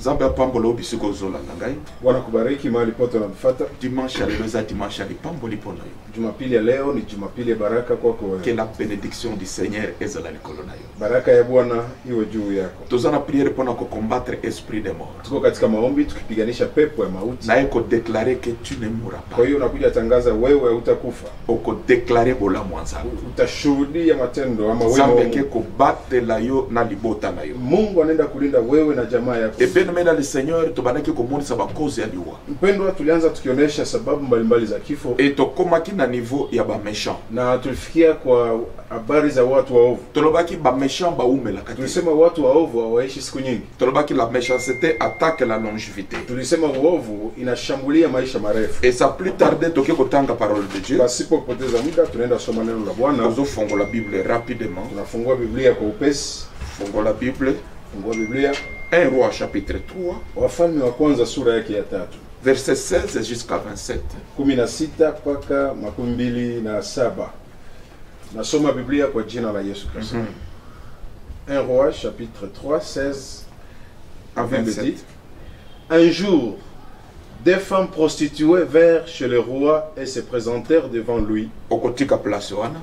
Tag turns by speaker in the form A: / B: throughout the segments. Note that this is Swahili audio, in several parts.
A: Zambia pambolo bisiko zola nangai.
B: Wanakubariki mahali pote unatufuata.
A: Dimanche ya leo za dimanche ya pamboli pono yo.
B: Jumapili ya leo ni Jumapili ya baraka kwako wewe.
A: Que la bénédiction du Seigneur ezala likolo na yo.
B: Baraka ya Bwana iwe juu yako.
A: Tozana prière pona ko combattre esprit de mort.
B: Tuko katika maombi tukipiganisha pepo ya mauti.
A: Na eko déclarer que tu ne mourras pas.
B: Kwa hiyo unakuja tangaza wewe hutakufa.
A: Oko déclarer bola mwanza.
B: Utashuhudia matendo ama wewe.
A: Zambe ke ko batela yo na libota na yo.
B: Mungu anaenda kulinda wewe na jamaa yako.
A: Et bien mais dans le Seigneur to banaki ko monisa ba cause ya liwa.
B: Mpendwa, tulianza tukionyesha sababu mbalimbali za kifo.
A: Et to komaki na niveau ya ba méchant.
B: Na tulifikia kwa habari za watu waovu.
A: Tolobaki ba méchant ba umela kati.
B: Tulisema watu waovu hawaishi siku nyingi.
A: Tolobaki la méchanceté attaque la longévité.
B: Tulisema uovu inashambulia maisha marefu.
A: Et ça plus tarder toke kotanga parole de Dieu.
B: Pasipo kupoteza muda tunaenda soma neno la Bwana.
A: Nous ouvrons la Bible rapidement.
B: Tunafungua Biblia kwa upesi.
A: Fungua la Bible.
B: Fungua Biblia.
A: 1 Roi chapitre 3.
B: Wafalme wa kwanza sura yake ya 3.
A: Verset 16 jusqu'à 27.
B: 16 mpaka 27. Nasoma Biblia kwa jina la Yesu Kristo. 1 Roi chapitre 3 16 à 27. Un jour, des femmes prostituées vinrent chez le roi et se présentèrent devant lui.
A: Okotika place wana.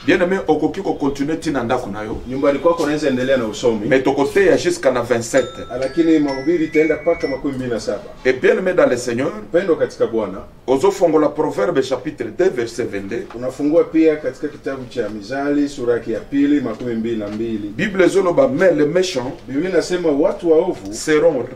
B: Bien
A: aimé, okoki ko continuer tinanda kunayo.
B: Nyumbani kwako unaweza endelea na usomi.
A: Mais tokotea jusqu'à na 27.
B: Lakini mahubiri itaenda paka 27.
A: Et bien aimé dans le Seigneur.
B: Pendo katika Bwana.
A: Ozofongola Proverbe chapitre 2 verset 22.
B: Unafungua pia katika kitabu cha Mizali sura ya 2 22.
A: Bible zoloba mais les méchants.
B: Biblia inasema watu waovu
A: seront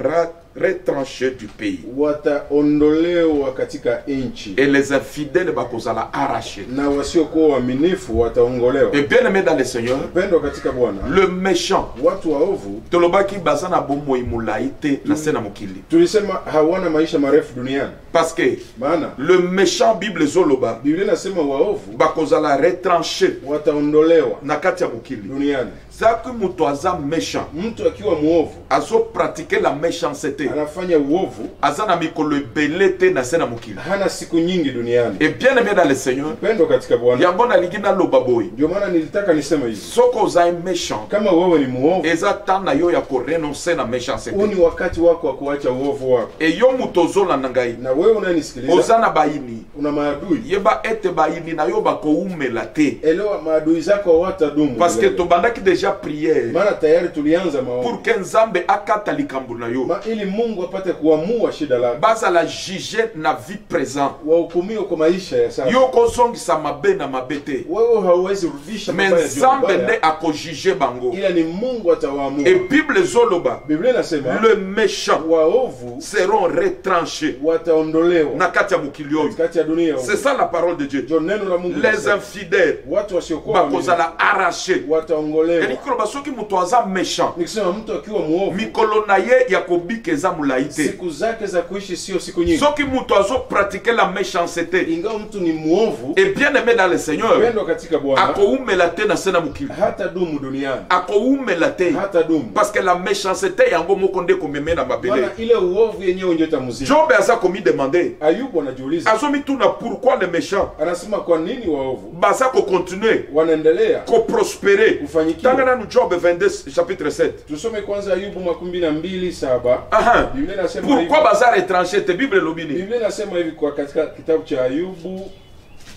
A: retranchés du pays.
B: Wataondolewa katika nchi.
A: Et les infidèles bakozala arrachés.
B: Na wasiokuwa waaminifu wataongolewa.
A: Et bien aimé dans le Seigneur.
B: Pendo katika Bwana.
A: Le méchant.
B: Watu waovu.
A: Tolobaki bazana bomo imulaite na sena mukili.
B: Tulisema hawana maisha marefu duniani.
A: Parce que
B: maana
A: le méchant Bible zoloba.
B: Biblia inasema waovu
A: bakozala retranché.
B: Wataondolewa
A: na kati ya mukili
B: duniani.
A: Zaki mtu aza méchant.
B: Mtu akiwa muovu
A: azo pratiquer la méchanceté.
B: Anafanya uovu.
A: Azana mikolo belete na sena mukili.
B: Hana siku nyingi duniani.
A: Et bien aimé dans le Seigneur.
B: Pendo katika Bwana.
A: Yango na ligina lobaboy.
B: Ndio maana nilitaka niseme hivi.
A: Soko za méchant.
B: Kama wewe ni muovu.
A: Eza tana yo ya ko renoncer na méchanceté.
B: Uni wakati wako wa kuacha uovu wako.
A: Et yo mutozola nangai.
B: Na wewe unanisikiliza.
A: Ozana baini.
B: Una maadui.
A: Yeba ete baini na yo bako umela te.
B: Elewa maadui zako watadumu.
A: Parce que tobandaki déjà prière.
B: Maana tayari tulianza maombi.
A: Pour que Nzambe akata likambo na yo.
B: Ili Mungu apate kuamua shida lako.
A: Baza la juger na vie présent.
B: Wahukumiwe kwa maisha ya sasa.
A: Yo kozongisa mabe na mabete.
B: Wewe hauwezi rudisha mabaya.
A: Mais Nzambe nde akojije bango.
B: Ila ni Mungu atawaamua.
A: Et Bible zoloba.
B: Biblia inasema
A: le méchant
B: waovu
A: seront retranchés.
B: Wataondolewa.
A: Na kati ya mukili oyo.
B: Kati ya dunia.
A: C'est ça la parole de Dieu.
B: Neno la Mungu.
A: Les infidèles.
B: Watu wasiokuwa
A: bakozala arrachés.
B: Wataongolewa.
A: Et nikolo basoki muto aza méchant.
B: Nikisema mtu akiwa muovu.
A: Mikolo na ye ya kobika eza mulaite.
B: Siku zake za kuishi sio siku nyingi.
A: Soki muto azo pratiquer la méchanceté.
B: Ingawa mtu ni muovu.
A: Et bien aimé dans le Seigneur.
B: Pendo katika Bwana.
A: Akoumela te na sena mukili.
B: Hata dumu duniani.
A: Akoumela te.
B: Hata dumu.
A: Parce que la méchanceté yango moko nde komeme na mabele.
B: Wana ile uovu yenyewe ndio tamuzika.
A: Job aza komi demander.
B: Ayubu anajiuliza.
A: Azomi tuna pourquoi les méchants.
B: Anasema kwa nini waovu?
A: Baza ko continuer.
B: Wanaendelea.
A: Ko prospérer.
B: Kufanikiwa.
A: Tangana nu Job 22 chapitre 7.
B: Tusome kwanza Ayubu 22:7.
A: Aha.
B: Biblia inasema
A: pourquoi baza retranché te Bible lobini?
B: Biblia inasema hivi kwa katika kitabu cha Ayubu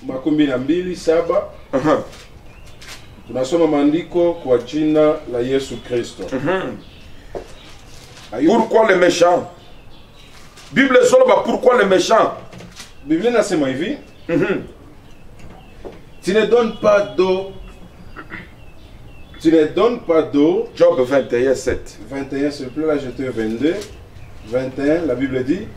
B: 22:7.
A: Aha.
B: Tunasoma maandiko kwa jina la Yesu Kristo.
A: Pourquoi les méchants? Bible soloba pourquoi les méchants?
B: Biblia inasema hivi. Tu ne donnes pas d'eau. Tu ne donnes pas d'eau.
A: Job 21:7.
B: 21 s'il vous plaît, là j'étais 22. 21, la Bible dit.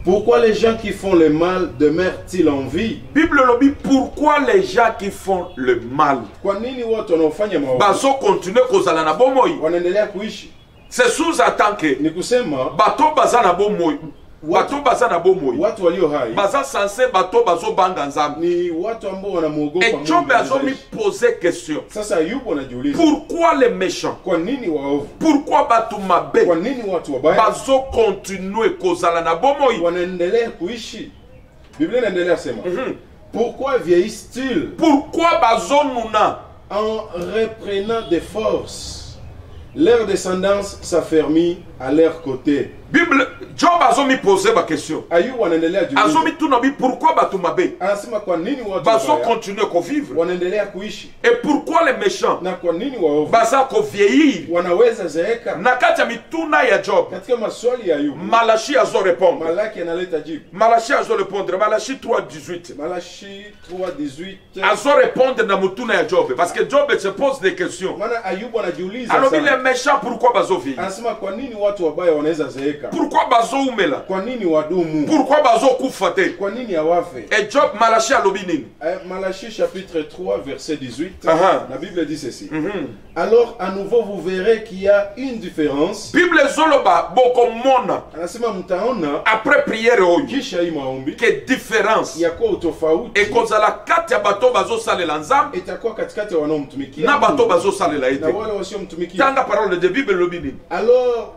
B: Pourquoi les gens qui font le mal demeurent-ils en vie?
A: Bible lobby, pourquoi les gens qui font le mal?
B: Kwa nini watu wanaofanya maovu?
A: Baso continue kozala na bomoi.
B: Wanaendelea kuishi.
A: C'est sous-entend que
B: ni kusema
A: bato baza na bomoi. Bato baza na bomoi.
B: Watu walio hai.
A: Baza censé bato bazo banga nzambe.
B: Ni watu ambao wanamuogopa Mungu.
A: Et Job azo mi poser question.
B: Sasa Ayubu anajiuliza.
A: Pourquoi les méchants?
B: Kwa nini waovu?
A: Pourquoi bato mabe?
B: Kwa nini watu wabaya?
A: Bazo continue kozala na bomoi.
B: Wanaendelea kuishi. Biblia inaendelea sema. Pourquoi vieillissent-ils?
A: Pourquoi bazo nuna?
B: En reprenant des forces. Leur descendance s'affermit à leur côté.
A: Bible Job azomi poser ma question.
B: Ayubu wanaendelea jiuliza.
A: Azomi tunabi pourquoi batu mabe?
B: Anasema kwa nini watu
A: Bazo
B: wabaya
A: continuer ko vivre.
B: wanaendelea kuishi?
A: Et pourquoi les méchants?
B: Na kwa nini waovu
A: Baza ko vieillir?
B: wanaweza zeeka?
A: Na kati ya mituna ya Job.
B: Katika maswali ya Ayubu,
A: Malachi azo répondre.
B: Malaki analeta jibu.
A: Malachi azo répondre. Malachi 3:18.
B: Malachi 3:18.
A: Azo répondre na mutuna ya Job parce que Job se pose des questions.
B: Maana Ayubu anajiuliza
A: Alors les
B: sana.
A: méchants pourquoi bazo vieillir?
B: Anasema kwa nini watu wabaya wanaweza zeeka?
A: Pourquoi bazo umela?
B: Kwa nini wadumu?
A: Pourquoi bazo kufa te?
B: Kwa nini hawafe?
A: Et Job Malachi alobi nini?
B: Malachie chapitre 3 verset 18. La Bible dit ceci. Alors à nouveau vous verrez qu'il y a une différence.
A: Bible zoloba boko mona
B: Anasema mtaona
A: après prière oyo
B: kisha hii maombi
A: que différence
B: yakuwa utofauti
A: ekozala kati ya bato bazosalela nzambe
B: itakuwa katikati ya wanaomtumikia
A: na bato bazosalela
B: na
A: ete.
B: wale wasiomtumikia.
A: Tanga parole de Bible lobi nini?
B: Alors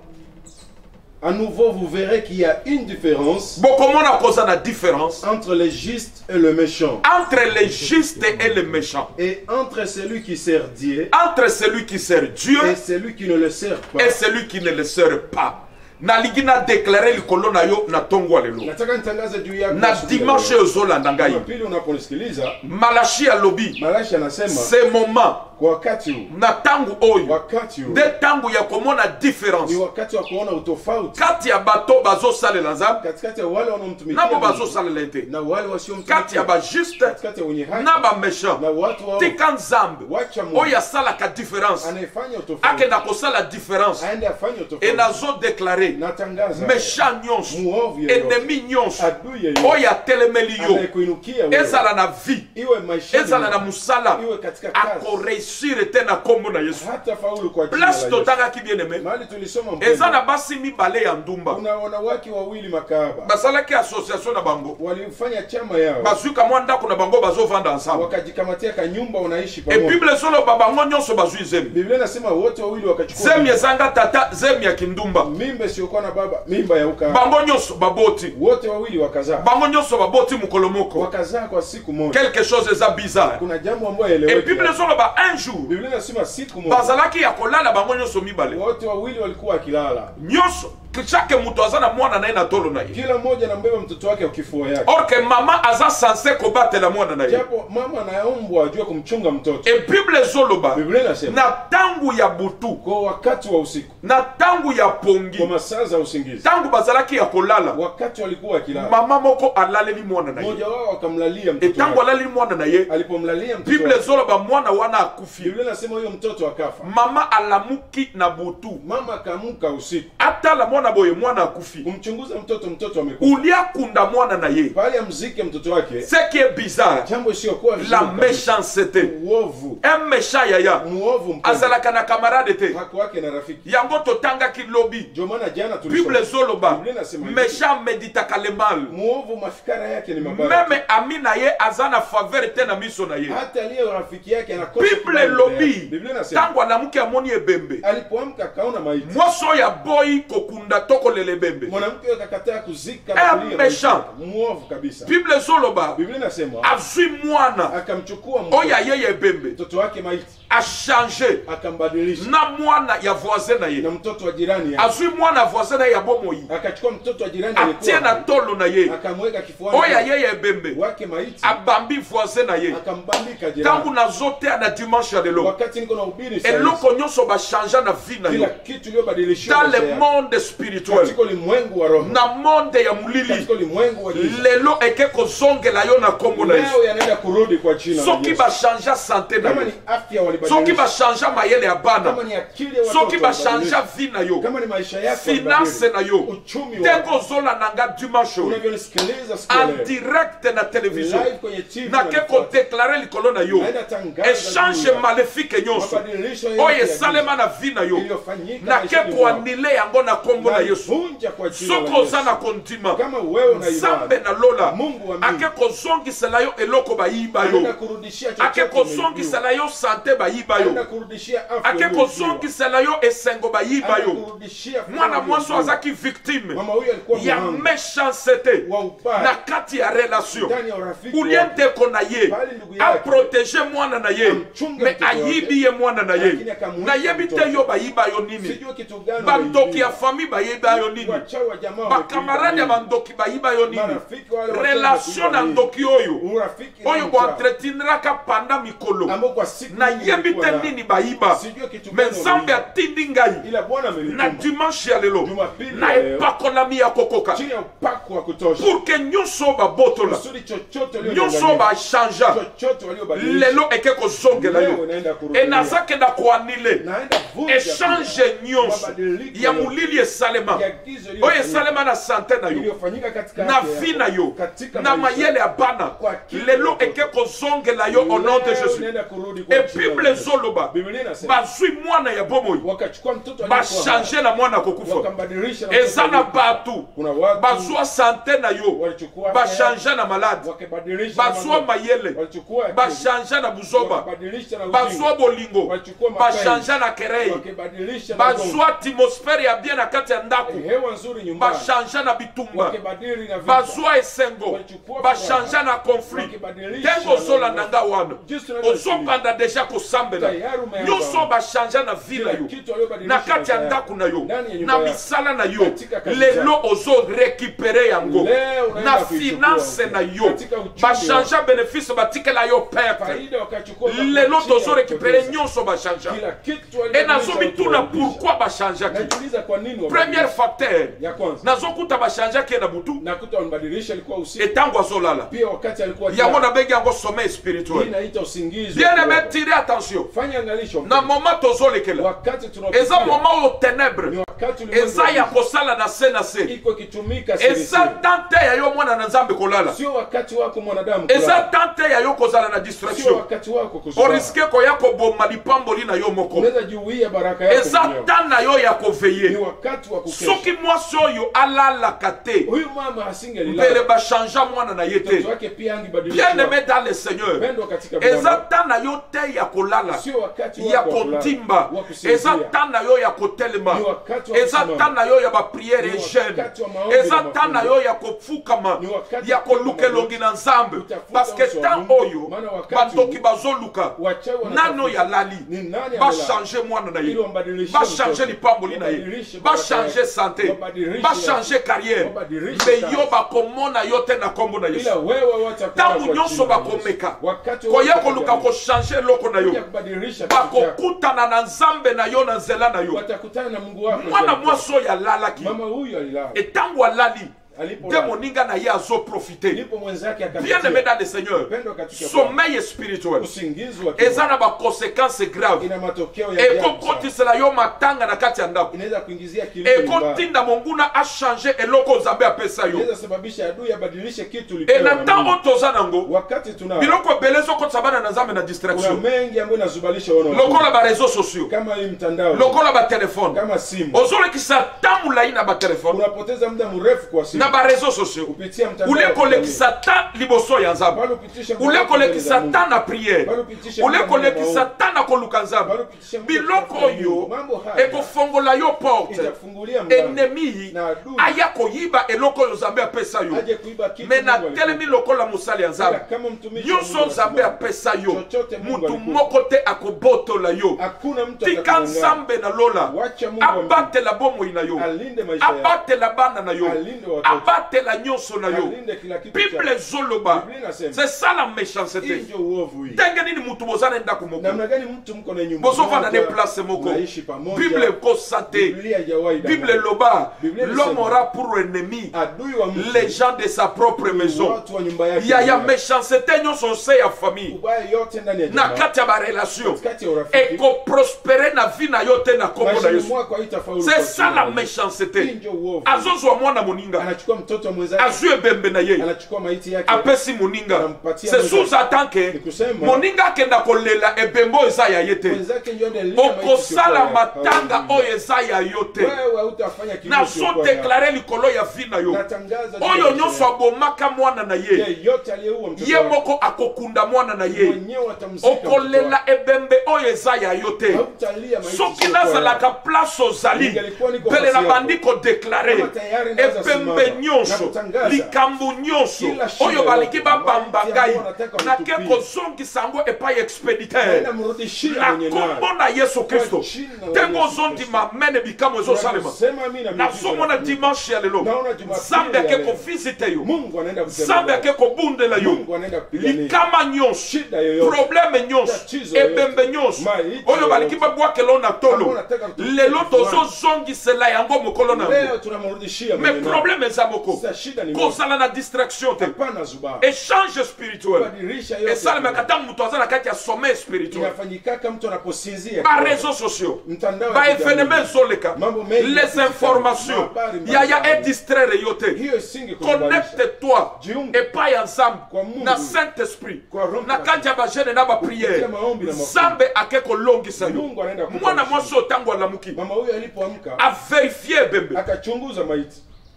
B: à nouveau vous verrez qu'il y a une différence
A: Boko mona koza na différence
B: entre les justes et le méchant,
A: entre les justes et les méchants,
B: et entre celui qui sert Dieu
A: entre celui qui sert Dieu
B: et celui qui ne le sert pas.
A: et celui qui ne le sert pas. Nalingi na déclarer likolo na yo na tongwa lelo.
B: Nataka nitangaze juu yako
A: Na dimanche ozolanda ngai.
B: pili unaponisikiliza.
A: Malachi alobi
B: Malachi anasema
A: ce moment
B: kwa wakati huu,
A: na tangu oyo
B: wakati huu
A: de tangu ya komona différence
B: ni wakati wa kuona utofauti
A: kati ya bato bazosalela nzambe
B: katikati ya wale wanaomtumikia
A: nabo
B: Mungu
A: bazosalela ete,
B: na wale
A: kati ya
B: wasiomtumikia,
A: bajuste
B: katikati ya wenye haki
A: na baméchant.
B: na watu wao.
A: Tika nzambe
B: Wacha Mungu
A: oyo asalaka différence
B: anayefanya utofauti
A: akenda kosala différence
B: aende afanye
A: e
B: utofauti.
A: nazodeklare
B: Natangaza
A: méchant nyonso
B: muovu yeyote,
A: ennemi nyonso
B: adui yeyote
A: oyo atelemeli yo
B: anayekuinukia wewe,
A: ezala na vie
B: iwe maisha,
A: ezala na musala
B: iwe katika kazi,
A: akoreusir te na kombo na Yesu.
B: hata faulu kwa jina la
A: Place
B: Yesu.
A: totangaki bien aimé
B: Mahali tulisoma
A: eza
B: mpendo,
A: na basi mibale ya ndumba
B: kuna wanawake wawili makahaba
A: basalaki association na bango
B: walifanya chama yao,
A: bazwika mwa ndako na bango bazovanda ensemble
B: wakajikamatia kanyumba, wanaishi
A: e
B: pamoja.
A: bible ezoloba bango nyonso bazwi zemi
B: Biblia inasema wote wawili wakachukua
A: zemi ezanga tata zemi ya kindumba
B: mimba isiyokuwa na baba, mimba ya ukahaba.
A: bango nyonso baboti
B: Wote wawili wakazaa,
A: bango nyonso baboti mukolo moko
B: wakazaa kwa siku moja.
A: quelque chose eza bizarre
B: Kuna jambo ambayo
A: e
B: eleweki.
A: bible ezoloba un jour
B: Biblia inasema siku moja
A: bazalaki ya kolala bango nyonso mibale
B: wote wawili walikuwa wakilala,
A: nyonso chaque mutu aza na mwana na ye na tolo na ye
B: kila mmoja anambeba mtoto wake kwa kifua yake,
A: or que mama aza sanse kobatela mwana na ye
B: japo mama anaombwa ajue kumchunga mtoto.
A: e bible ezoloba
B: Biblia inasema
A: na tangu ya butu
B: kwa wakati wa usiku,
A: na tangu ya pongi
B: kwa masaa za usingizi,
A: tangu bazalaki ya kolala
B: wakati walikuwa wakilala,
A: mama moko alaleli mwana na ye
B: mmoja wao akamlalia
A: e
B: mtoto
A: tangu
B: wake.
A: alaleli mwana na ye
B: Alipomlalia mtoto
A: bible
B: wake,
A: ezoloba mwana wana akufi
B: Biblia inasema huyo mtoto akafa.
A: mama alamuki na butu
B: Mama akaamka usiku
A: atala mwana boye mwana akufi
B: kumchunguza mtoto, mtoto amekufa.
A: uliakunda mwana na ye
B: Pale amzike mtoto wake,
A: ce qui est bizarre
B: jambo isiyokuwa vizuri
A: la
B: kabisa.
A: méchanceté
B: Uovu,
A: un méchant yaya
B: muovu mpendo,
A: azalaka na camarade te
B: haki wake na rafiki.
A: yango totangaki lobi
B: Ndio maana jana
A: bible
B: tulisoma
A: ezoloba
B: Biblia inasema hivi,
A: méchant méditaka le mal
B: muovu mafikara yake ni mabaya,
A: meme ami na ye aza na faveur te na miso na ye
B: hata aliye rafiki yake anakosa
A: bible
B: kibali mbele yake.
A: lobi
B: Biblia inasema
A: tango alamuki amoni ebembe
B: alipoamka akaona maiti,
A: mwasi oyo aboyi kokunda tokolela ebembe
B: mwanamke huyo akakataa kuzika
A: Eh,
B: na kulia maiti
A: méchant.
B: yake. Muovu kabisa.
A: bible ezoloba
B: Biblia inasema
A: azwi mwana
B: akamchukua
A: oyo ayeye ebembe
B: mtoto wake maiti,
A: achange
B: akambadilisha
A: na mwana ya voisin na
B: na
A: ye
B: mtoto wa jirani yake,
A: azwi mwana ya voisin na ye ya bomoi
B: akachukua mtoto wa jirani
A: atie na
B: alikuwa
A: tolo na ye
B: akamweka kifuani
A: oyo
B: mwake
A: ayeye ebembe
B: wake maiti,
A: abambi voisin na ye
B: akambandika jirani.
A: ntango nazoteya na dimanche ya lelo
B: Wakati niko na ubiri sasa,
A: eloko nyonso bashanga na vie na
B: kila
A: yo
B: kitu iliyobadilishiwa
A: dans
B: maisha
A: le
B: yake.
A: monde spirituel
B: Katika ulimwengu wa roho,
A: na monde ya mulili
B: katika ulimwengu wa giza,
A: lelo eke kozongela yo na nkombo na
B: leo
A: Yesu
B: yanaenda kurudi kwa jina la
A: soki
B: Yesu.
A: bashanja sante na
B: Kama
A: yo
B: ni afya
A: soki
B: walibadilisha,
A: bashanja mayele ya bana
B: kama ni akili ya
A: soki
B: watoto
A: bashanja
B: walibadilisha,
A: vie na yo
B: kama ni maisha yako
A: finance na
B: walibadilisha,
A: yo
B: uchumi
A: ntengo
B: wako,
A: ozolandanga dimanche oyo
B: unavyonisikiliza siku ya
A: en
B: leo
A: direct na television
B: live kwenye TV
A: nake
B: wanafuata.
A: kodeklare likolo na yo
B: Naenda tangaza
A: echange
B: juu ya
A: maléfique nyonso
B: mabadilisho yote
A: oyo
B: ya
A: esalema na vie na yo
B: iliyofanyika
A: nake
B: maishani mwako.
A: koanile yango na nkombo na Yesu
B: Naivunja kwa jina la
A: soko oza
B: Yesu.
A: na kondima
B: Kama wewe una
A: nzambe
B: imani,
A: na lola
B: Mungu wa mbingu
A: ake kozongisela yo eloko bayiba
B: anaenda
A: yo
B: kurudishia
A: ake
B: chochote umeibiwa.
A: kozongisela yo sante bayiba bayiba yo
B: anaenda kurudishia afya
A: ake kozongisela yo esengo bayiba yo
B: kurudishia
A: mwana mwasi azaki victime
B: mama huyu alikuwa
A: ya
B: mhanga
A: méchanceté
B: wa ubaya
A: na kati ya relation
B: ndani ya urafiki
A: ulie
B: wake.
A: ndeko na ye
B: Bali ndugu yake
A: aprotege mwana na ye
B: amchunge
A: me
B: mtoto wake,
A: ayibi ye mwana na ye
B: lakini akamwiba
A: nayebi te
B: mtoto.
A: yo bayiba yo nini
B: sijui kitu gani
A: bandoki
B: waliibia.
A: ya fami bayiba yo nini
B: Wachawi wa jamaa
A: bakamaradi ya
B: wamekuiba
A: bandoki bayiba yo nini
B: marafiki wale wachawi
A: relation na
B: wamekuiba
A: ndoki oyo
B: nini. Urafiki na
A: oyo
B: mchawi.
A: boentretiniraka panda mikolo
B: ambao kwa siku
A: nayebi
B: nilikuwa
A: te
B: na-
A: nini bayiba
B: sijui kitu
A: me
B: gani
A: nzambe
B: waliiba.
A: atindi ngai
B: ila Bwana
A: na
B: amenituma
A: dimanche ya lelo
B: Jumapili
A: na
B: ya leo.
A: epakolami ya kokoka
B: chini ya upako wa kutosha
A: pour que nyonso babotola
B: kusudi chochote
A: nyonso
B: waliodanganya,
A: bachangea
B: chochote waliobadilisha
A: lelo eke kozongela
B: leo
A: yo
B: inaenda kurudia.
A: e nazakenda koanile
B: naenda vunja
A: echange nyonso
B: mabadiliko
A: ya molili esalema
B: ya gizo
A: oyo esalema na sante na yo
B: iliyofanyika katika
A: na
B: afya
A: vi
B: yako,
A: na yo
B: katika
A: na
B: maisha.
A: mayele ya bana
B: Kwa kila
A: lelo
B: mtoto.
A: eke kozongela yo au nom de
B: Leo
A: jésus
B: inaenda kurudi kwa
A: e
B: jina la
A: bible
B: Yesu.
A: ezoloba
B: Biblia inasema
A: bazwi mwana ya bomoi
B: wakachukua mtoto aliyekuwa
A: bachange na mwana kokufa
B: wakambadilisha na
A: eza
B: mtoto
A: na
B: aliyekufa.
A: batu
B: kuna watu
A: bazwa sante na yo
B: walichukua afya yake,
A: bachange na maladi
B: wakabadilisha
A: bazwa
B: na
A: mayele
B: walichukua akili,
A: bachange na buzoba
B: wakabadilisha na
A: bazwa
B: ujinga,
A: bolingo
B: walichukua mapenzi,
A: bachange na kerei
B: wakabadilisha na gongo,
A: bazwa atmosphère ya bien na kati ya ndako
B: hewa nzuri nyumbani,
A: bachange na bitumba
B: wakabadili na vita,
A: bazwa esengo
B: walichukua
A: bachange
B: furaha,
A: na conflit
B: wakibadilisha
A: ntengo ozolanda
B: na-
A: nga wana
B: Just another
A: ozopanda deja kosambela
B: Tayari umeanza.
A: nyonso bachange na vi na
B: Kila
A: yo
B: kitu waliobadilisha
A: na kati ya
B: maisha
A: ndako na yo
B: ndani ya nyumba
A: na
B: yako,
A: misala na yo
B: katika kazi
A: lelo ozorekipere yango
B: Leo unaenda
A: na
B: kuichukua
A: finance na yo
B: katika uchumi
A: bachange bénéfice batikela yo perte
B: faida wakachukua
A: lelo
B: chini ya
A: tozorekipere
B: kupoteza.
A: nyonso bachange
B: Kila kitu
A: e
B: walibadilisha
A: nazomituna
B: uturudisha.
A: pourquoi bachangeaki
B: Najiuliza kwa nini
A: premier
B: wabadilisha.
A: facteur
B: Ya kwanza
A: nazokuta bachangeaki na butu
B: nakuta walibadilisha ilikuwa usiku
A: etango azolala
B: pia wakati alikuwa
A: yango
B: jana.
A: nabengi yango sommeil
B: Hii
A: spirituel
B: inaita usingizi
A: bien
B: wa
A: aimé
B: kiroho.
A: tire attention
B: Fanya angalisho
A: na moment tozolekela
B: wakati tunapitia
A: eza moment oyo
B: ni
A: ténèbre
B: wakati ulimwengu
A: eza ya
B: wa
A: kosala na se na se
B: iko ikitumika siri
A: eza
B: siri.
A: tante ya yo mwana na nzambe kolala
B: Sio wakati wako mwanadamu
A: eza
B: kulala.
A: tante ya yo kozala na
B: Sio
A: distraction
B: wakati wako kuzaa.
A: oriske koya koboma lipamboli na yo moko
B: Unaweza jiuia baraka yako
A: eza
B: mwenyewe.
A: ta na yo ya
B: Ni
A: koveye
B: wakati wa kukesha.
A: soki mwasi oyo alalaka te
B: Huyu mama asingelilala.
A: mbele bachangea mwana na ye
B: Mtoto
A: te
B: wake pia angebadilisha.
A: bien aimé dans le seigneur
B: Pendwa katika
A: eza
B: Bwana.
A: ta na yo te ya kolala
B: Sio wakati
A: ya
B: wako wa kulala,
A: kontimba
B: wa kusinzia.
A: eza ta na yo ya kotelema
B: Ni wakati wa
A: eza
B: kusimama.
A: ta na yo ya bapriere
B: Ni
A: jeune
B: wakati wa maombi
A: eza
B: na
A: ta na
B: mafunzo.
A: yo ya kofukama
B: Ni wakati
A: ya
B: wa kuomba
A: kolukelongi na nzambe
B: Utafuta
A: parceke
B: uso wa
A: tan
B: Mungu.
A: oyo
B: Maana wakati
A: bandoki
B: huu,
A: bazoluka
B: wachawi wanatafuta.
A: nano ya lali
B: Ni nani amelala?
A: bachange mwana na ye
B: Ili wambadilishe
A: bachange
B: mtoto.
A: lipamboli na ye
B: Wabadilishe baraka
A: bachange
B: yake.
A: sante
B: Wabadilishe
A: bachange
B: yake.
A: carrière
B: Wabadilishe
A: me
B: kazi.
A: yo bakomona yo te na kombo na
B: Ila
A: yesu
B: wewe watakuwa
A: ntango
B: kwa
A: nyonso
B: jina la Yesu.
A: bakomeka
B: Wakati
A: koya
B: wote
A: koluka
B: watajaribu.
A: kochange eloko na
B: Kuja
A: yo
B: kubadilisha kitu chako.
A: bakokutana na nzambe na yo na nzela na yo
B: Watakutana na Mungu wako.
A: mwana
B: zaidi.
A: mwasi oyo alalaki
B: Mama huyu alilala.
A: etango alali nde
B: Alipolala.
A: moninga na ye azoprofite
B: Ndipo mwenzake
A: bien aimé
B: akapitia.
A: dans le seigneur
B: Upendo katika
A: sommeil spirituel
B: usingizi wa kiroho.
A: eza na baconséquence grave
B: Ina matokeo ya ajabu sana.
A: ekokotisela yo matanga na kati ya ndako
B: Inaweza kuingizia kilio mbaya.
A: ekotinda monguna achange eloko nzambe apesa yo
B: Inaweza sababisha adui abadilishe kitu
A: e
B: ulipewa
A: na
B: na
A: ntango
B: Mungu.
A: toza nango
B: Wakati tunao
A: biloko ebele ezokotisa bana na nzambe na
B: kuna
A: distraction
B: mengi ambayo inazubalisha wana wa
A: lokola
B: Mungu.
A: bareseau sociaux
B: Kama hii mtandao,
A: lokola batelefone
B: kama simu,
A: ozolekisa ta molai na batelefone
B: unapoteza muda mrefu kwa simu
A: na bareseau sociaux
B: kupitia mtandao.
A: ulekolekisa ta liboso ya nzambe
B: Bado upitishe muda wako
A: ulekolekisa
B: mbele
A: ta
B: za Mungu.
A: na priere
B: Bado upitishe muda
A: ulekolekisa
B: mbele
A: ta na koluka nzambe
B: Bado upitishe muda
A: biloko
B: kutafuta
A: oyo
B: Mungu. Mambo haya
A: ekofongola yo porte
B: itafungulia mlango
A: ennemi
B: na adui
A: aya koyiba eloko oyo nzambe apesa yo
B: aje kuiba kitu
A: me
B: Mungu
A: natelemi
B: alikupa.
A: lokola mosali ya nzambe
B: Kama mtumishi wa
A: nyonso
B: Mungu
A: nzambe
B: anasimama.
A: apesa yo
B: Chochote Mungu
A: mutu
B: alikupa.
A: moko te akobotola yo
B: Hakuna mtu
A: tika
B: atakudanganya.
A: nzambe na lola
B: Wacha Mungu amlinde.
A: abatela bomoi na yo
B: Alinde maisha yako.
A: abatela bana na yo
B: Alinde watoto.
A: abatela nyonso na yo
B: Alinde kila kitu chako.
A: bible ezoloba
B: Biblia inasema,
A: c'est ça la
B: hii
A: méchanceté
B: ndio uovu hii.
A: ndenge nini mutu boza na ndako moko
B: Namna gani mtu mko na nyumba
A: bozovanda ne
B: moja,
A: place moko
B: mnaishi pamoja.
A: bible ekosate
B: Biblia haijawahi
A: bible
B: danganya.
A: loba
B: Biblia
A: l'homme
B: inasema,
A: aura pour ennemi
B: adui wa mtu
A: les gens de sa propre maison
B: watu wa nyumba yake.
A: ya méchanceté nyonso se ya famille
B: ubaya yote ndani ya
A: na
B: jamaa.
A: kati ya barelation
B: Kati ya urafiki.
A: ekoprospere na vi na yo te na kombo na
B: Maishani
A: yesu
B: mwako haitafaulu
A: c'est
B: kwa
A: ça
B: jina
A: la
B: la Yesu.
A: méchanceté
B: Injo uovu.
A: azozwa mwana moninga
B: Anachukua mtoto mwenzake.
A: azue bembe na ye
B: Anachukua maiti yake.
A: apesi moninga
B: Anampatia
A: c'est
B: mwenzake.
A: sous-entend que
B: Nikusema.
A: moninga akenda kolela ebembo eza ya ye te
B: Mwenzake ndio ndiye alilia maiti
A: okosala
B: kwa
A: matanga
B: Hallelujah.
A: oyo eza ya yo te
B: Wewe hutafanya kitu
A: nazodeklare likolo ya vi na yo
B: Natangaza
A: oyo nyonso abomaka mwana na ye
B: yeyote aliyeua mtoto
A: ye
B: wake.
A: moko akokunda mwana na ye
B: Mwenyewe atamzika mtoto
A: okolela
B: wake.
A: ebembe oyo eza ya yo te
B: Hautalia maiti
A: soki
B: sio kwa
A: nazalaka
B: yako.
A: place ozali
B: Ningelikuwa niko
A: pele
B: nafasi
A: na
B: yako.
A: bandi kodeklare
B: Kama tayari naweza
A: ebembe
B: simama.
A: nyonso
B: Nakutangaza.
A: likambo nyonso
B: Kila shida
A: oyo baliki
B: yote.
A: babamba
B: Maiti
A: ngai
B: ambayo nataka
A: nake
B: unitupie.
A: kozongisa yango epai expediteur
B: Naenda mrudishia
A: na
B: mwenye nayo.
A: kombo na yesu kristo
B: Kwa jina la
A: ntengo
B: Yesu
A: ozondima mene bikamwa ezosalema
B: Sema amina.
A: nazomona dimanche ya lelo
B: Naona Jumapili
A: nzambe
B: ya
A: ake
B: leo.
A: kovisite yo
B: Mungu anaenda
A: nzambe ake
B: kutembelea.
A: kobundela yo
B: Mungu anaenda kupigania.
A: likama nyonso
B: Shida yoyote.
A: probleme nyonso
B: Tatizo yoyote.
A: ebembe nyonso
B: Maiti
A: oyo baliki
B: yoyote.
A: babwakelo na
B: Ambao
A: tolo
B: unataka kutupa
A: lelo
B: kifuani.
A: tozozongisela yango mokolo na
B: Leo
A: yango
B: tunamrudishia
A: mais
B: mwenye nayo.
A: probleme eza moko
B: Sasa shida ni moja.
A: kozala na distraction te
B: Hapana zuba.
A: échange spirituel
B: Badilisha yote.
A: esalemaka ntango moto aza na kati ya sommeil spirituel
B: Inafanyikaka mtu anaposinzia.
A: bareseau sociaux
B: Mtandao ya
A: baevenema
B: kijamii.
A: ezoleka
B: Mambo mengi
A: les
B: yakisikana.
A: informations
B: Habari mbalimbali.
A: yaya edistraire yo te
B: Hiyo isinge kukubalisha.
A: connecte-toi
B: Jiunge.
A: epai ya nzambe
B: Kwa Mungu.
A: na saint esprit
B: Kwa Roho
A: na kati ya bagene na bapriere
B: Kupitia maombi na mafunzo.
A: nzambe ake kolongisa yo
B: Mungu anaenda kukupa
A: mwana
B: ushindi.
A: mwasi oyo ntango alamuki
B: Mama huyo alipoamka
A: averifie ebembe
B: akachunguza maiti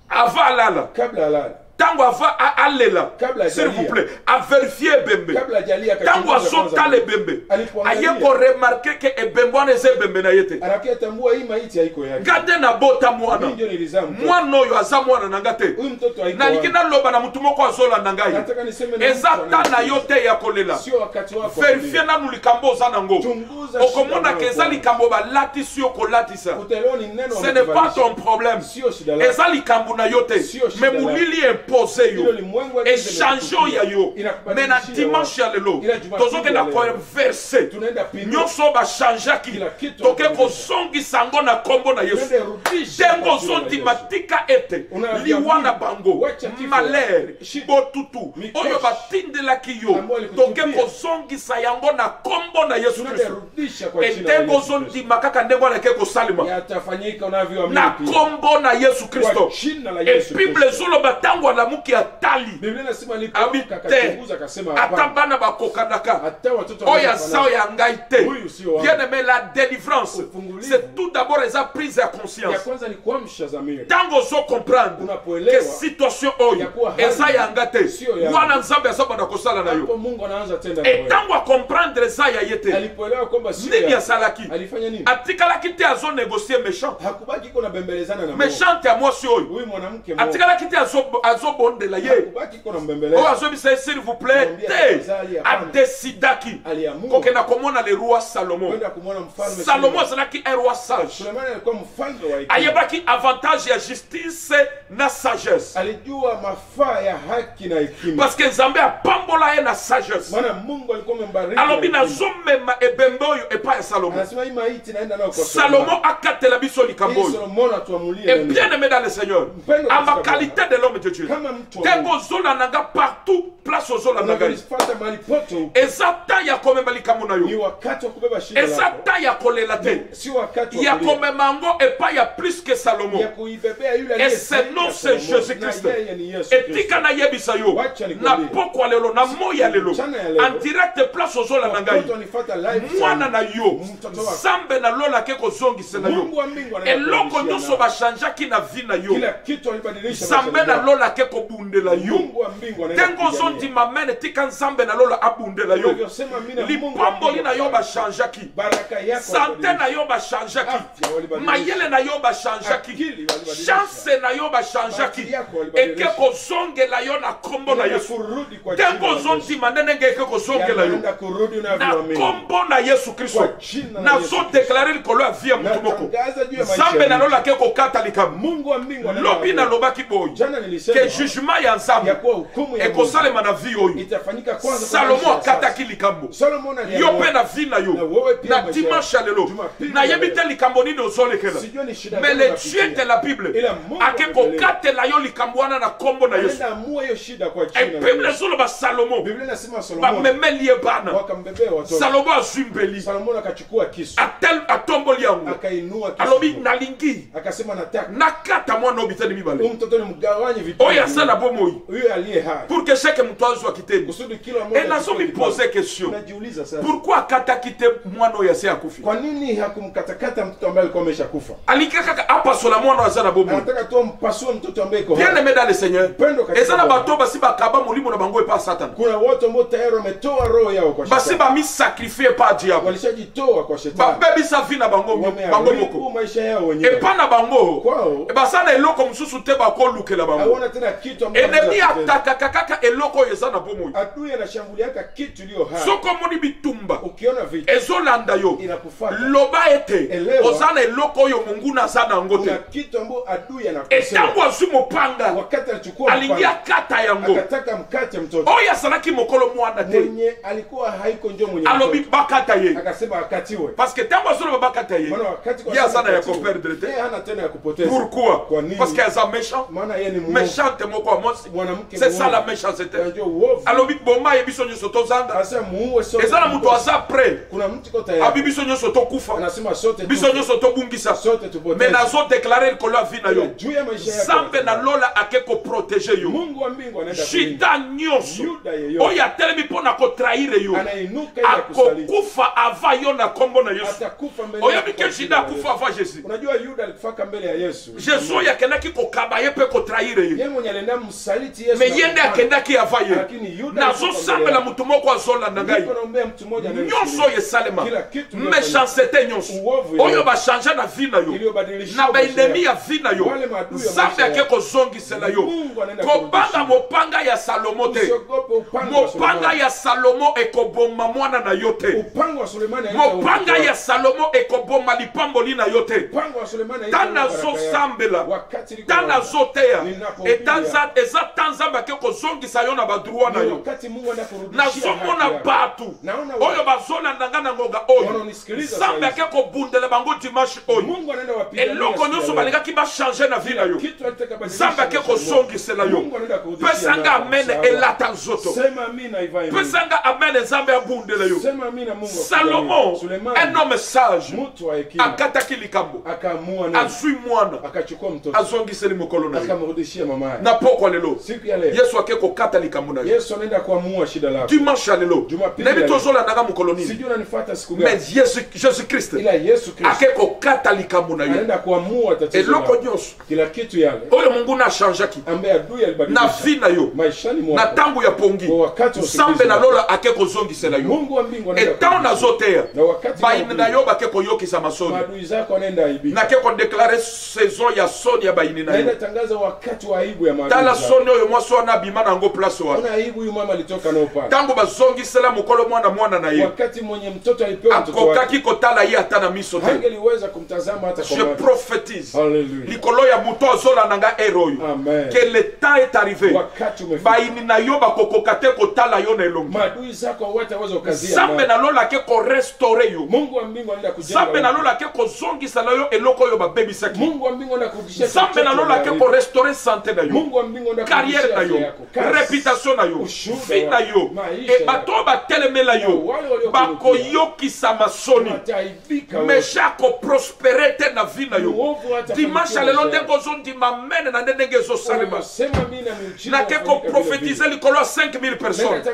A: ava alala
B: kabla alale.
A: ntango ava alela
B: Kabla
A: s'il vous
B: hajalia.
A: plaît averifie ebembe
B: Kabla hajalia
A: ntango
B: akachunguza
A: azotala
B: kwanza.
A: ebembe
B: Alipoangalia.
A: aye koremarke ke ebembe wana eza ebembe na ye te
B: Anakia tambua hii maiti haiko yake.
A: ngade nabota mwana
B: Mimi ndio nilizaa mtoto.
A: mwana oyo aza mwana na nga te
B: Huyu mtoto haiko
A: naliki
B: wangu.
A: naloba na mutu moko azolanda ngai
B: Nataka niseme na
A: eza
B: mtu
A: ta na
B: anayesikiliza.
A: yo te ya kolela
B: Sio wakati wako.
A: verifie nanu likambo oza nango
B: Chunguza
A: okomonaka
B: shida
A: eza
B: yako.
A: likambo balatisi yo kolatisa
B: Utaelewa ni neno
A: ce n'est pas ton problème
B: Sio shida lako.
A: eza likambo na yo te
B: Sio shida
A: me
B: lako.
A: molili impose
B: Hilo
A: yo
B: limwengu wa
A: échange oyo ya yo me na dimanche ya lelo
B: Ila Jumapili
A: tozokenda
B: ya leo.
A: koinverse
B: Tunaenda pindu.
A: nyonso bachangeaki
B: Kila kitu
A: toke
B: tunabadilisha.
A: kozongisa yango na nkombo na yesu
B: Tunaenda rudisha
A: ntengo
B: kwa jina la
A: ozondima
B: Yesu.
A: tika ete
B: Unaambia
A: liwa na
B: Mungu,
A: bango
B: wacha kifo
A: malere
B: shida,
A: botutu
B: mikosi,
A: oyo batindelaki yo
B: ambao walikutupia.
A: toke kozongisa yango na nkombo na yesu
B: Tunaenda
A: kristo
B: rudisha kwa jina la
A: etengo
B: Yesu Kristo.
A: ozondima kaka ndenge wana eke kosalema
B: Yatafanyika unavyoamini
A: na
B: pia.
A: nkombo na yesu
B: Kwa
A: kristo
B: jina la Yesu
A: ebible
B: Kristo.
A: ezoloba ntango alamuki atali
B: Biblia inasema
A: abi
B: alipoamka
A: te
B: akachunguza akasema
A: ata
B: hapana.
A: bana bakokanaka
B: Hata watoto
A: oyo
B: wanafanana.
A: aza oyo ya ngai te
B: Huyu sio wangu.
A: bien aimé la délivrance
B: Ufungulivu.
A: c'est tout d'abord eza prise ya
B: Ya
A: conscience
B: kwanza ni kuamsha dhamiri.
A: ntango ozocomprendre
B: Unapoelewa
A: ke situation oyo
B: ya kuwa hali
A: eza yanga te
B: sio yangu.
A: wana nzambe azobanda kosala na
B: Hapo
A: yo
B: Mungu anaanza tenda na
A: e
B: wewe.
A: ntango akomprendre eza ya ye te
B: Alipoelewa kwamba sio
A: nini
B: yake.
A: asalaki
B: Alifanya nini?
A: atikalaki te azonegocie méchant
B: Hakubaki iko na bembelezana na Mungu.
A: méchante ya mwasi oyo
B: Huyu mwanamke mmoja.
A: atikalaki te azobondela ye
B: Hakubaki iko na
A: oyo
B: mbembeleza.
A: azobisa ye s'il vous plaît
B: Mwambie
A: te
B: afadhali, hapana.
A: adesidaki
B: Aliamua
A: kokenda komona le roi salomo
B: kwenda kumwona mfalme
A: salomo
B: Sulemani.
A: azalaki un roi sage
B: Sulemani alikuwa mfalme wa hekima.
A: ayebaki avantage ya justice na sagesse
B: Alijua mafaa ya haki na hekima.
A: parce que nzambe apambola ye na sagesse
B: Maana Mungu alikuwa amembariki.
A: alobi
B: na hekima.
A: nazomema ebembe oyo epai ya salomo
B: Anasema hii maiti naenda nayo kwa
A: salomo akatela biso likambo
B: Hii
A: oyo
B: Solomon atuamulie
A: et
B: neno.
A: bien aimé dans le seigneur
B: Mpendo
A: à ma
B: katika
A: qualité de l'homme de dieu
B: Kama mtu wa
A: ntengo
B: Mungu.
A: ozolanda nga partout place ozolanda ngai
B: Unavyofuata mahali pote huko.
A: eza ta ya komema likambo na
B: Ni
A: yo
B: wakati wa kubeba shida
A: eza
B: lako.
A: ta ya kolela te
B: Si wakati wa
A: ya
B: kulia.
A: komema yango epai ya plus que salomo
B: Ya kuibebea yule
A: et
B: aliyestahili
A: ce nom
B: ya
A: c'est
B: Solomon.
A: jésus christ
B: Na yeye ni Yesu
A: etika
B: Kristo.
A: nayebisa yo
B: Wacha
A: na
B: nikwambie.
A: pokwa lelo na moi ya lelo
B: Mchana ya leo.
A: en direct place ozolanda ngai
B: Watoto wanifuata live
A: mwana
B: sana.
A: na yo
B: Mtoto wako.
A: nzambe nalolake kozongisela yo
B: Mungu wa mbingu anaenda
A: eloko
B: kurudishia
A: nyonso
B: nao.
A: bachangeaki na vi na yo
B: Kila kitu alibadilisha.
A: nzambe
B: maisha yao.
A: nalolake kobundela yo
B: Mungu wa mbingu anaenda
A: ntengo
B: kupigania.
A: ozondima mene tika nzambe nalola abundela yo
B: Unavyosema mimi na Mungu wa
A: lipomboli
B: mbingu
A: na yo
B: afanye.
A: bachangeaki
B: Baraka yako
A: sante
B: walibadilisha.
A: na yo bachangeaki
B: Afya walibadilisha.
A: mayele na yo bachangeaki
B: Akili walibadilisha.
A: chance na yo bachangeaki
B: Bahati yako walibadilisha.
A: eke kozongela yo na nkombo na
B: Unaenda
A: yesu
B: kurudi kwa
A: ntengo
B: jina la Yesu.
A: ozondima ndenge eke kozongela yo
B: Yanaenda kurudi
A: na
B: unavyoamini.
A: nkombo na yesu kristo
B: Kwa jina la Yesu
A: nazodeklare likolo ya vi ya mutu moko
B: Natangaza juu ya maisha
A: nzambe
B: ya mtu.
A: nalolake kokata likambo
B: Mungu wa mbingu anaenda
A: lobi
B: kuamini.
A: nalobaki boyi
B: Jana nilisema
A: ke jugement ya nzambe
B: yakuwa hukumu ya Mungu
A: ekosalema na vie oyo
B: itafanyika kwanza kwa
A: Salomo
B: maisha ya sasa.
A: akataki likambo
B: Solomon
A: yo
B: aliamua
A: mpe na vie na
B: na
A: yo
B: wewe pia
A: na
B: maisha
A: dimanche ya lelo
B: Jumapili
A: na
B: ya
A: yebi
B: leo.
A: te likambo nini ozolekela
B: Sijui ni shida
A: mais
B: gani
A: le
B: unapitia.
A: Dieu de la Bible
B: Ila Mungu
A: ake
B: anakuelewa.
A: kokatela yo likambo wana na kombo na Yesu
B: Anaenda amua hiyo shida kwa jina la
A: Bible
B: Yesu.
A: ezoloba Salomo
B: Biblia inasema Solomon
A: bamemeli ye bana
B: wakambebea watoto.
A: Salomo azwi mbeli
B: Solomon akachukua kisu
A: atomboli yango
B: akainua kisu
A: alobi nalingi
B: akasema nataka
A: nakata mwana obitani mibale
B: mtoto ni mgawanye vipande
A: oyo asala bomoi
B: huyo aliye hai
A: pour que chaque moto azwa kitendo
B: kusudi kila
A: et
B: mmoja
A: nazo mi poser question
B: najiuliza sasa
A: pourquoi akataki te mwana oyo ase akufi
B: kwa nini hakumkatakata mtoto ambaye alikuwa ameshakufa
A: alingaki kaka apasola mwana oyo aza na bomoi
B: anataka tu ampasue mtoto ambaye iko
A: bien
B: hai
A: aimé dans le Seigneur
B: Pendo katika
A: eza na
B: Bwana.
A: bato basi bakaba molimo na bango epa satana
B: kuna watu ambao tayari wametoa roho yao kwa
A: basi
B: shetani
A: bamisakrifie pa diable
B: walishajitoa kwa shetani
A: babebisa vi na bango
B: wameharibu
A: moko
B: maisha yao wenyewe
A: epa na bango
B: kwao
A: basala eloko mosusu te bakolukela bango
B: hawana tena kitu ambacho
A: enemi
B: wanaweza kutenda.
A: atakaka kaka eloko oyo eza na bomoi
B: adui anashambuliaka kitu iliyo hai
A: soko omoni bitumba
B: ukiona vitu
A: ezolanda yo
B: inakufuata
A: loba ete
B: Elewa.
A: oza na eloko oyo monguna aza na yango
B: kuna
A: te
B: kitu ambayo adui anakosea
A: etango azwi mopanga
B: wakati alichukua
A: alingi
B: mpanga
A: akata yango
B: akataka mkate mtoto
A: oyo azalaki mokolo mwana te
B: mwenye alikuwa haiko njo mwenye
A: alobi
B: mtoto.
A: bakata ye
B: akasema akatiwe
A: parce que ntango azoloba bakata ye
B: maana wakati kwa
A: ye aza
B: sababu
A: na ya
B: akatiwe,
A: koperdre te
B: yeye hana tena ya kupoteza
A: pourquoi
B: Kwa nini?
A: parce que aza méchant
B: maana yeye ni muovu.
A: méchante moko ya mwasi
B: Mwanamke
A: c'est ça
B: muovu.
A: la méchanceté
B: Unajua uovu
A: alobi boma ye biso nyonso tozanga
B: asa muue sote
A: eza na moto aza prêt
B: kuna mtu ko tayari
A: abi biso nyonso tokufa
B: anasema sote
A: biso nyonso tobungisa
B: sote
A: mais
B: tupoteze
A: nazodeklare likolo ya vi na yo
B: juu ya maisha yako
A: nzambe na lola ake koprotege yo
B: Mungu wa mbingu anaenda kulinda
A: shida nyonso
B: Yuda yeyote
A: oyo atelemi mpo na kotrahire yo
B: anainuka ili akusaliti
A: akokufa ava yo na kombo na yesu
B: atakufa mbele
A: oyebi
B: yako
A: ke
B: kwa
A: shida
B: jina la
A: akufa
B: Yesu.
A: ava jésus
B: Unajua Yuda alikufaka mbele ya Yesu
A: jésus oyo akendaki kokaba ye mpe kotrahire ye
B: yeye mwenye alienda msaliti Yesu
A: me
B: na
A: ye nde
B: kumfanya.
A: akendaki ava ye
B: Lakini Yuda
A: nazosambela motu moko azolanda ngai
B: Niko naombea mtu mmoja
A: nyonso oyo esalema
B: Kila kitu
A: méchanceté nyonso
B: Uovu ile.
A: oyo bachange na vi na yo
B: iliyobadilisha
A: na baenemi ya vi na yo
B: Wale maadui ya
A: nzambe
B: maisha
A: ake
B: yako.
A: kozongisela yo
B: Mungu anaenda
A: kobanga
B: kurudisha.
A: mopanga ya salomo te
B: Usiogope upanga wa
A: mopanga
B: Sulemani.
A: ya salomo ekoboma mwana na yo te
B: Upanga wa Sulemani haita
A: mopanga
B: uokoa.
A: ya salomo ekoboma lipamboli na yo te
B: Upanga wa Sulemani haita
A: ta
B: uokoa baraka yako.
A: nazosambela
B: Wakati liko
A: ta
B: wazi.
A: nazoteya
B: Ninapohubiria.
A: eza ta nzambe ake kozongisa yo na badroit na
B: Ni
A: yo
B: wakati Mungu anakurudishia
A: nazomona
B: haki yako.
A: batu
B: Naona watu.
A: oyo bazolanda nga na ngonga oyo
B: Wanaonisikiliza
A: nzambe
B: saizi.
A: ake kobundela bango dimanche oyo
B: Mungu anaenda wapigania
A: eloko
B: siku ya
A: nyonso
B: leo.
A: balingaki bachange na vi na yo
B: Kitu alitaka badilisha
A: nzambe ake
B: maisha yako.
A: kozongisela yo
B: Mungu anaenda kurudishia
A: pesanga
B: nako.
A: amen
B: Sawa.
A: elata nzoto
B: Sema amina ivae mimi.
A: pesanga amen nzambe abundela yo
B: Sema amina Mungu.
A: salomo
B: akupiganie. Sulemani,
A: un homme sage
B: mtu wa hekima
A: akataki likambo
B: akaamua nini?
A: azwi mwana
B: Akachukua mtoto
A: azongiseli mokolo na ye
B: akamrudishia mama yake.
A: na pokwa lelo
B: Siku ya leo
A: yesu ake kokata likambo na ye
B: Yesu anaenda kuamua shida lako.
A: dimanche ya lelo
B: Jumapili
A: nayebi
B: ya leo.
A: tozolandanga mokolo nini
B: Sijui unanifuata siku gani.
A: mais jésus christ
B: Ila Yesu Kristo
A: ake kokata likambo na ye
B: anaenda kuamua tatizo
A: eloko
B: lako.
A: nyonso
B: Kila kitu yale
A: oyo mungu achangeaki
B: ambaye adui
A: na
B: alibadilisha
A: vi na yo
B: maishani
A: na
B: mwako.
A: ntango ya pongi
B: Kwa wakati wa
A: nzambe
B: usingizi
A: na
B: wako.
A: lola ake kozongisela yo
B: Mungu wa mbingu anaenda
A: etango
B: kurudisha.
A: nazoteya
B: Na wakati
A: bayini na
B: wa
A: yo bake koyokisa masoni
B: maadui zako anaenda aibika.
A: nake kodeklare saison ya soni ya bayini na
B: Naenda
A: yo
B: tangaza wakati wa aibu ya maadui
A: tala
B: zako.
A: soni oyo mwasi wana abima nango place wana
B: Ona aibu huyu mama alitoka nao pale.
A: ntango bazongisela mokolo mwana na ye
B: Wakati mwenye mtoto alipewa mtoto wake.
A: akokaki kotala ye ata na miso te
B: Hangeliweza kumtazama hata kwa
A: je
B: macho.
A: prophétise
B: Hallelujah.
A: likolo ya moto azolanda nga ere oyo
B: Amen.
A: que le temps est arrivé
B: Wakati umefika.
A: bayini na yo bakokoka te kotala yo na elongi
B: Maadui zako hawataweza ukazia.
A: nzambe na lola ake korestore yo
B: Mungu wa mbingu anaenda kujenga.
A: nzambe na
B: watu.
A: lola ake kozongisela yo eloko oyo babebisaki
B: Mungu wa mbingu anaenda kurudisha.
A: nzambe na lola ake korestore sante na yo
B: Mungu wa mbingu anaenda
A: carrière na
B: kurudisha
A: yo
B: yako. Kazi.
A: réputation na yo
B: Ushuhuda
A: vie na
B: wako.
A: yo
B: Maisha
A: e bato oyo batelemela yo
B: wale waliokunukia.
A: bakoyokisa masoni
B: Wataibika wote.
A: mesha akoprospere te na vi na yo
B: Uovu hata
A: dimanche ya lelo ndenge ozondima mene na nde ndenge ezosalema
B: Sema mimi na miujiza.
A: nake koprofetize likolo ya 5000 personnes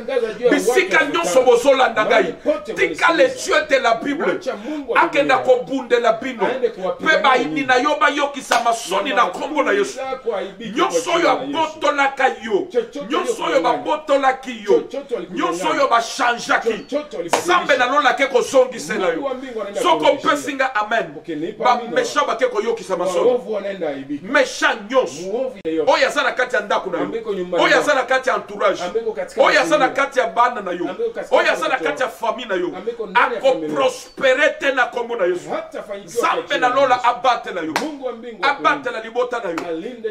A: bisika
B: Bisika
A: nyonso bozolanda ngai tika le dieu de la bible akenda kobundela bino mpe bayini na yo bayokisa masoni na nkombo na yesu nyonso oyo abotolaka yo nyonso oyo babotolaki yo nyonso oyo bachangeaki nzambe nalolake kozongisela yo soko opesinga amen bamesha bake koyokisa masoni mesha nyonso oyo aza na kati ya ndako na yo oyo aza na kati ya entourage oyo aza na kati ya bana na yo oyo aza na kati ya famille na yo akoprospere te na nkombo na yesu nzambe nalola abatela yo abatela libota na yo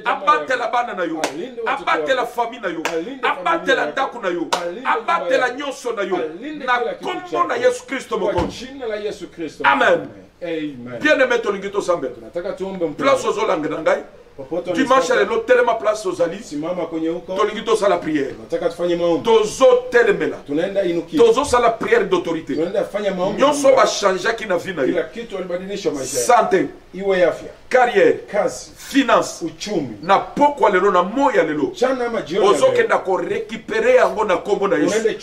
A: abatela bana na yo, abatela famille na yo, abatela ndako na yo, abatela nyonso na yo, na kombo na Yesu Kristo mokonzi. Amen. Bien-aimé tolingi tosambela. Place aux olange na ngai. Dimanche lelo telema place ozali. Tolingi tosala prière. Tozo telemela. Tozo sala prière d'autorité. Nyonso ba changer ki na vie na yo. Santé, carrière, finance, na pokwa lelo na moya lelo. Ozo kenda ko récupérer yango na kombo na Yesu.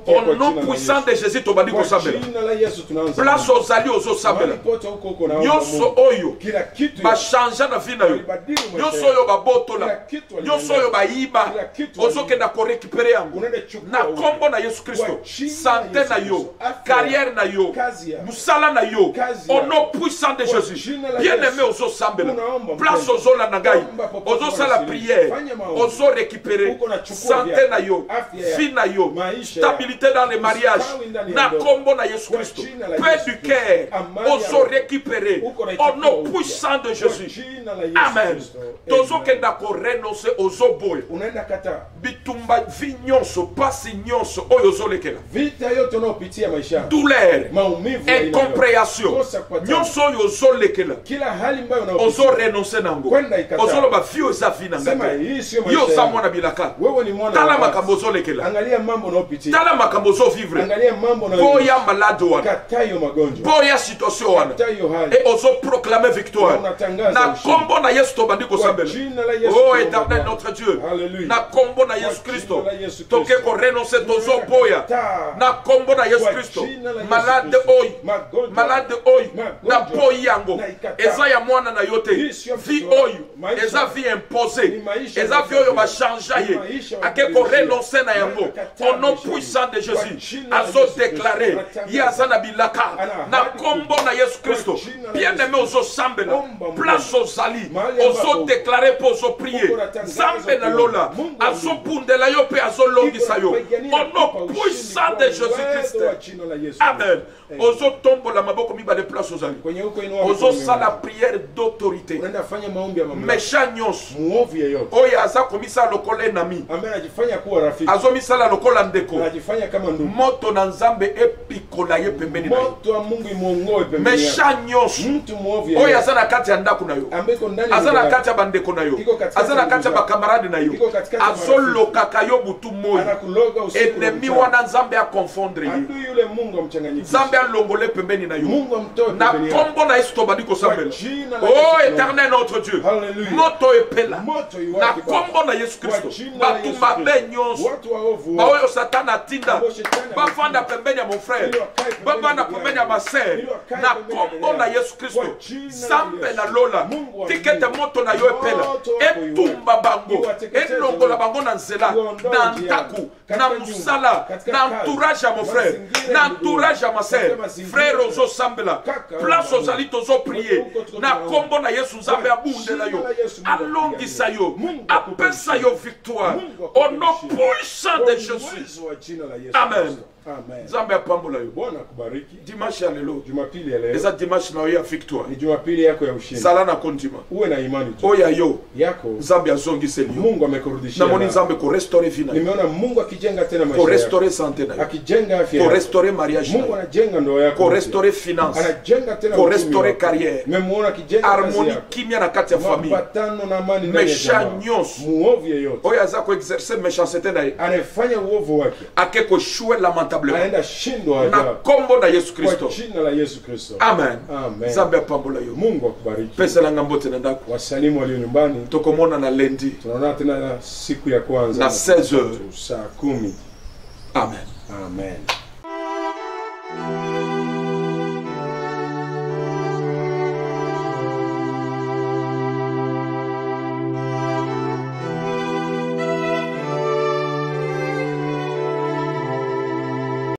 A: Au nom puissant de Jésus tobandi ko sambela. Place ozali ozo sambela. Nyonso oyo ba changer na vie na yo. Nyonso oyo ba botola. Nyonso oyo ba iba. Ozo kenda ko récupérer yango na kombo na Yesu Kristo. Santé na yo, carrière na yo, musala na yo. Au nom puissant de Jésus. Bien-aimé ozo sambela. Place ozo la nangai. Ozo sala prière. Ozo récupérer santé na yo, vie na yo, stabilité dans les mariages. Na kombo na Yesu Kristo. Paix du cœur. Ozo récupérer. Au nom puissant de Jésus. Amen. Tozo kenda ko renoncer ozo boy. Bitumba vi nyonso, pasi nyonso oyo ozo lekela. Douleur, incompréhension. Nyonso oyo ozo lekela. Ozo renoncer nango. Ozo lo ba fio za fi na ngaka. Yo za mwana bilaka. Tala makambo ozo lekela. Tala makambo ozo vivre. Boya malade wana. Boya situation wana. Et ozo proclamer victoire. Na kombo na Yesu tobandi ko sambela. Oh éternel notre Dieu. Na kombo na Yesu Kristo. Toke ko renoncer tozo boya. Na kombo na Yesu Kristo. Malade oy. Malade oy. Na boya yango. Eza ya mwana na yote. Vi oyo. Eza vi imposé. Eza vi oyo ba changer. Ake ko renoncer na yango. Au nom puissant de Jésus. Azo déclarer. Yazana bilaka. Na kombo na Yesu Kristo. Bien-aimé ozo sambela. Place ozali. Ozo déclarer pour ozo prier. Zambe na lola. Azo pundela yo pe azo longisa yo. Au nom puissant de Jésus-Christ. Amen. Ozo tombo la maboko miba de place ozali. Ozo sala prière d'autorité. Méchant nyonso. Oya aza komisa lokola enami. Azo misala lokola ndeko. Moto na Nzambe epikola ye pembeni na yo. Méchant nyonso. Oya aza na kati ya ndako na yo. Aza na kati ya bandeko na yo. Aza na kati ya bakamarade na yo. Azo lokaka yo butu moyo. Ennemi wana Nzambe a confondre ye. Nzambe a longole pembeni na yo. Na kombo na Yesu tobandi ko sambela. Oh éternel notre Dieu. Moto epela. Na kombo na Yesu Kristo. Batu mabe nyonso. Baoyo Satan atinda. Bafanda pembeni ya mon frère. Bafanda pembeni ya ma sœur. Na kombo na Yesu Kristo. Zambe na lola. Tikete moto na yo epela. Etumba bango. Elongola bango na nzela. Na ndaku. Na musala. Na entourage à mon frère. Na entourage à ma sœur. Frère ozo sambela. Place ozali tozo prier. Na kombo na Yesu Nzambe abundela yo. Alongisa yo. Apesa yo victoire. Au nom puissant de Jésus. Amen. Nzambe apambola yo. Dimanche ya lelo. Eza dimanche na yo ya victoire. Sala na kontima. Oya yo. Nzambe azongiseli yo.
B: Mungu amekurudishia.
A: Na moni Nzambe ko restaurer vina.
B: Nimeona Mungu akijenga tena maisha.
A: Ko restaurer santé na yo.
B: Akijenga afya.
A: Ko restaurer mariage.
B: Mungu anajenga ndoa yako.
A: Ko restaurer finance.
B: Anajenga tena
A: ko restaurer carrière.
B: Nimeona akijenga
A: harmonie kimya na kati ya famille.
B: Mapatano na amani
A: ndani ya jamaa. Nyonso.
B: Muovu yeyote.
A: Oya za ko exercer méchanceté na ye.
B: Anafanya uovu wake.
A: Ake ko jouer lamentablement.
B: Anaenda shindwa ajabu.
A: Na kombo na Yesu Kristo.
B: Kwa jina la Yesu Kristo.
A: Amen.
B: Amen.
A: Nzambe apambola yo.
B: Mungu akubariki.
A: Pesa la ngambote na ndako.
B: Wasalimu walio nyumbani.
A: Tokomona na lendi.
B: Tunaona tena siku ya kwanza
A: na 16h.
B: Saa 10.
A: Amen.
B: Amen.